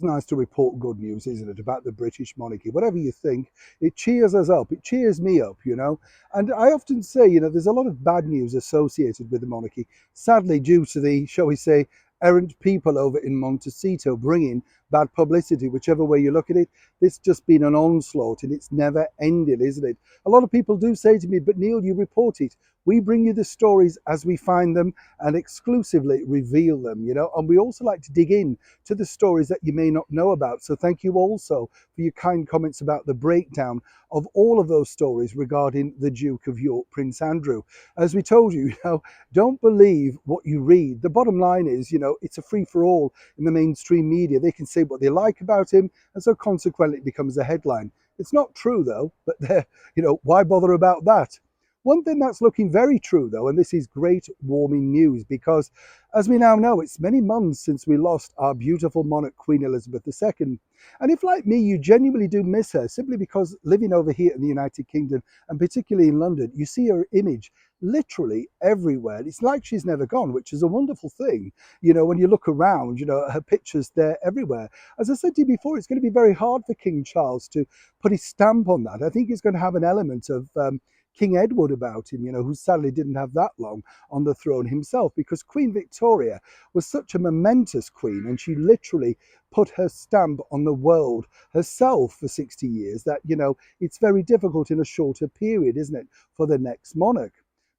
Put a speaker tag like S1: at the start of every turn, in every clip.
S1: It's nice to report good news, isn't it, about the British monarchy. Whatever you think, it cheers us up. It cheers me up, you know. And I often say, there's a lot of bad news associated with the monarchy, sadly, due to the, shall we say, errant people over in Montecito bringing bad publicity, whichever way you look at it. It's just been an onslaught and it's never ended, isn't it? A lot of people do say to me, but Neil, you report it. We bring you the stories as we find them and exclusively reveal them, and we also like to dig in to the stories that you may not know about. So thank you also for your kind comments about the breakdown of all of those stories regarding the Duke of York, Prince Andrew. As we told you, don't believe what you read. The bottom line is, it's a free for all in the mainstream media. They can say what they like about him, and so consequently it becomes a headline. It's not true though, but why bother about that? One thing that's looking very true, though, and this is great warming news, because as we now know, it's many months since we lost our beautiful monarch, Queen Elizabeth II. And if, like me, you genuinely do miss her, simply because living over here in the United Kingdom, and particularly in London, you see her image literally everywhere. It's like she's never gone, which is a wonderful thing. When you look around, her pictures there everywhere. As I said to you before, it's going to be very hard for King Charles to put his stamp on that. I think he's going to have an element of King Edward about him, who sadly didn't have that long on the throne himself, because Queen Victoria was such a momentous queen, and she literally put her stamp on the world herself for 60 years that, it's very difficult in a shorter period, isn't it, for the next monarch.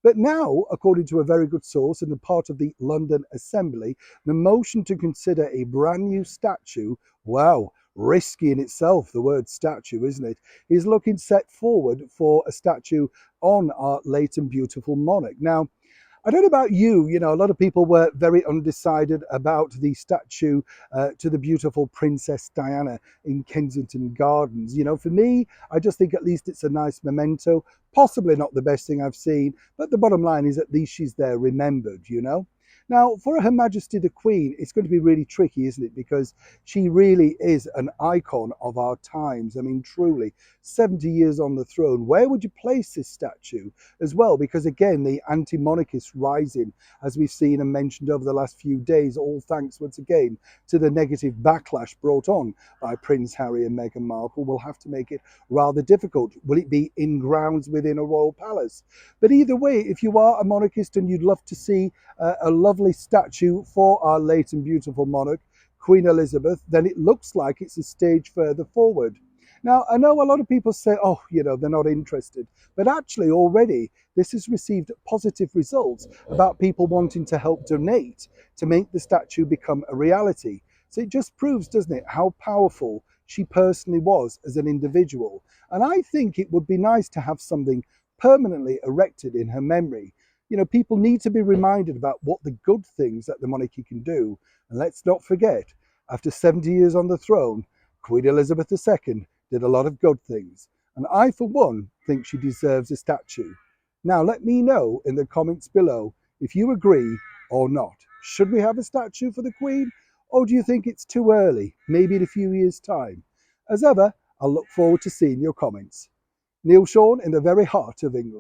S1: But now, according to a very good source and a part of the London Assembly, the motion to consider a brand new statue, wow, risky in itself, the word statue, isn't it, is looking set forward for a statue on our late and beautiful monarch. Now, I don't know about you, a lot of people were very undecided about the statue to the beautiful Princess Diana in Kensington Gardens. For me, I just think at least it's a nice memento, possibly not the best thing I've seen, but the bottom line is at least she's there remembered. Now, for Her Majesty the Queen, it's going to be really tricky, isn't it? Because she really is an icon of our times. I mean, truly, 70 years on the throne. Where would you place this statue as well? Because again, the anti-monarchists rising, as we've seen and mentioned over the last few days, all thanks once again to the negative backlash brought on by Prince Harry and Meghan Markle, will have to make it rather difficult. Will it be in grounds within a royal palace? But either way, if you are a monarchist and you'd love to see a lovely statue for our late and beautiful monarch, Queen Elizabeth, then it looks like it's a stage further forward. Now, I know a lot of people say, oh, they're not interested. But actually, already, this has received positive results about people wanting to help donate to make the statue become a reality. So it just proves, doesn't it, how powerful she personally was as an individual. And I think it would be nice to have something permanently erected in her memory. People need to be reminded about what the good things that the monarchy can do. And let's not forget, after 70 years on the throne, Queen Elizabeth II did a lot of good things. And I, for one, think she deserves a statue. Now, let me know in the comments below if you agree or not. Should we have a statue for the Queen? Or do you think it's too early, maybe in a few years' time? As ever, I'll look forward to seeing your comments. Neil Sean in the very heart of England.